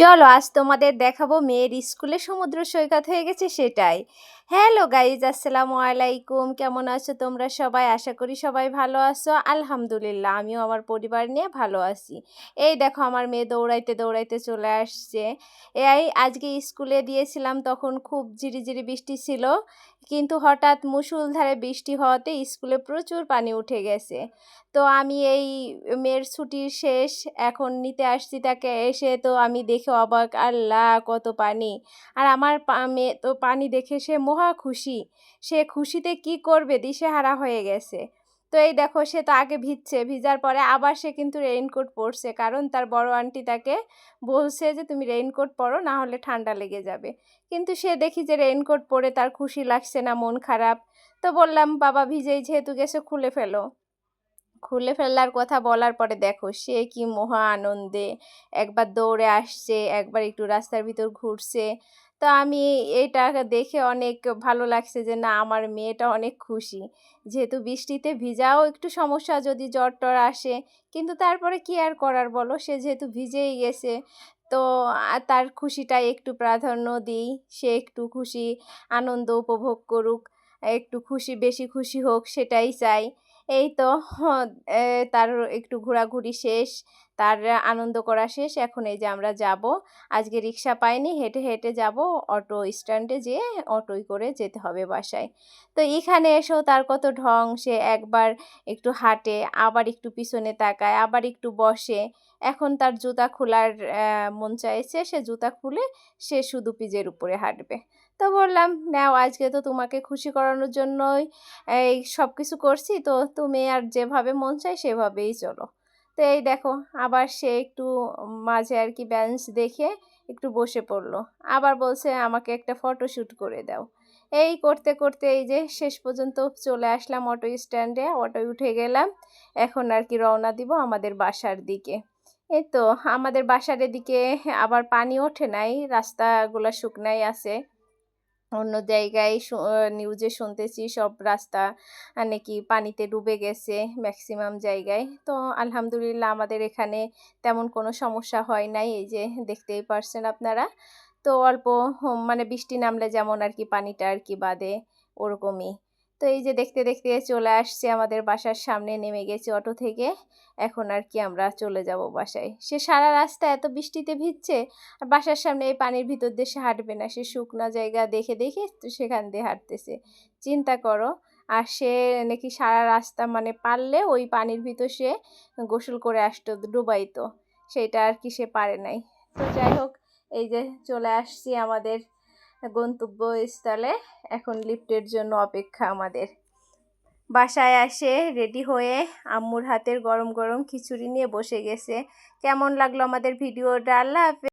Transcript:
চলো আজ তোমাদের দেখাবো মেয়ের স্কুলে সমুদ্র সৈকত হয়ে গেছে সেটাই। হ্যালো গাইজ, আসসালামু আলাইকুম। কেমন আছো তোমরা সবাই? আশা করি সবাই ভালো আছো। আলহামদুলিল্লাহ, আমিও আমার পরিবার নিয়ে ভালো আছি। এই দেখো আমার মেয়ে দৌড়াইতে দৌড়াইতে চলে আসছে। এই আজকে স্কুলে দিয়েছিলাম, তখন খুব ঝিরিঝিরি বৃষ্টি ছিল, কিন্তু হঠাৎ মুষলধারে বৃষ্টি হওয়াতে স্কুলে প্রচুর পানি উঠে গেছে। তো আমি এই মেয়ের ছুটির শেষ, এখন নিতে আসছি তাকে, এসে তো আমি দেখে অবাক, আল্লাহ কত পানি! আর আমার মেয়ে তো পানি দেখে সে মহা খুশি। সে খুশিতে কি করবে দিশেহারা হয়ে গেছে। তো এই দেখো সে তো আগে ভিজছে, ভিজার পরে আবার সে কিন্তু রেইনকোট পরছে, কারণ তার বড় আন্টি তাকে বলছে যে তুমি রেইনকোট পরো, না হলে ঠান্ডা লেগে যাবে। কিন্তু সে দেখি যে রেইনকোট পরে তার খুশি লাগছে না, মন খারাপ। তো বললাম বাবা ভিজেই যেহেতু গেছে খুলে ফেলো। খুলে ফেলার কথা বলার পরে দেখো সে কি মহা আনন্দে, একবার দৌড়ে আসছে, একবার একটু রাস্তার ভিতর ঘুরছে। তো আমি এটা দেখে অনেক ভালো লাগছে যে না, আমার মেয়েটা অনেক খুশি। যেহেতু বৃষ্টিতে ভিজাও একটু সমস্যা যদি জ্বর টর আসে, কিন্তু তারপরে কি আর করার বলো, সে যেহেতু ভিজেই গেছে। তো তার খুশিটা একটু প্রাধান্য দিই, সে একটু খুশি আনন্দ উপভোগ করুক, একটু খুশি বেশি খুশি হোক সেটাই চাই। এই তো তার একটু ঘোরাঘুরি শেষ, তার আনন্দ করা শেষ। এখন এই যে আমরা যাব, আজকে রিক্সা পাইনি, হেঁটে হেঁটে যাব। অটো স্ট্যান্ডে যেয়ে অটোয় করে যেতে হবে বাসায়। তো এখানে এসেও তার কত ঢং, সে একবার একটু হাঁটে, আবার একটু পিছনে তাকায়, আবার একটু বসে। এখন তার জুতা খোলার মন চাইছে, সে জুতা খুলে সে শুধু পিজের উপরে হাঁটবে। তো বললাম নাও, আজকে তো তোমাকে খুশি করানোর জন্যই এই সব কিছু করছি, তো তুমি আর যেভাবে মন চায় সেভাবেই চলো। তো এই দেখো আবার সে একটু মাঝে আর কি বেঞ্চ দেখে একটু বসে পড়লো, আবার বলছে আমাকে একটা ফটোশ্যুট করে দাও। এই করতে করতে এই যে শেষ পর্যন্ত চলে আসলাম অটো স্ট্যান্ডে, অটোয় উঠে গেলাম। এখন আর কি রওনা দিব আমাদের বাসার দিকে। এই তো আমাদের বাসার এদিকে আবার পানি ওঠে নাই, রাস্তাগুলো শুকনাই আছে। অন্য জায়গায় নিউজে শুনতেছি সব রাস্তা নাকি পানিতে ডুবে গেছে ম্যাক্সিমাম জায়গায়। তো আলহামদুলিল্লাহ আমাদের এখানে তেমন কোনো সমস্যা হয় নাই, এই যে দেখতেই পারছেন আপনারা। তো অল্প মানে বৃষ্টি নামলে যেমন আর কি পানিটা আর কি বাঁধে, ওরকমই। তো এই যে দেখতে দেখতে চলে আসছে আমাদের বাসার সামনে, নেমে গেছি অটো থেকে। এখন আর কি আমরা চলে যাব বাসায়। সে সারা রাস্তা এত বৃষ্টিতে ভিজছে, আর বাসার সামনে এই পানির ভিতর দিয়ে সে হাঁটবে না, সে শুকনো জায়গা দেখে দেখে তো সেখান দিয়ে হাঁটতেছে। চিন্তা করো। আর সে নাকি সারা রাস্তা মানে পারলে ওই পানির ভিতর সে গোসল করে আসতো, ডুবাইতো। সেইটা আর কি সে পারে নাই। তো যাই হোক, এই যে চলে আসছি আমাদের গন্তব্যস্থলে। এখন লিফটের জন্য অপেক্ষা আমাদের। বাসায় আসে রেডি হয়ে আম্মুর হাতের গরম গরম খিচুড়ি নিয়ে বসে গেছে। কেমন লাগলো আমাদের ভিডিওটা? আল্লাহ হাফেজ।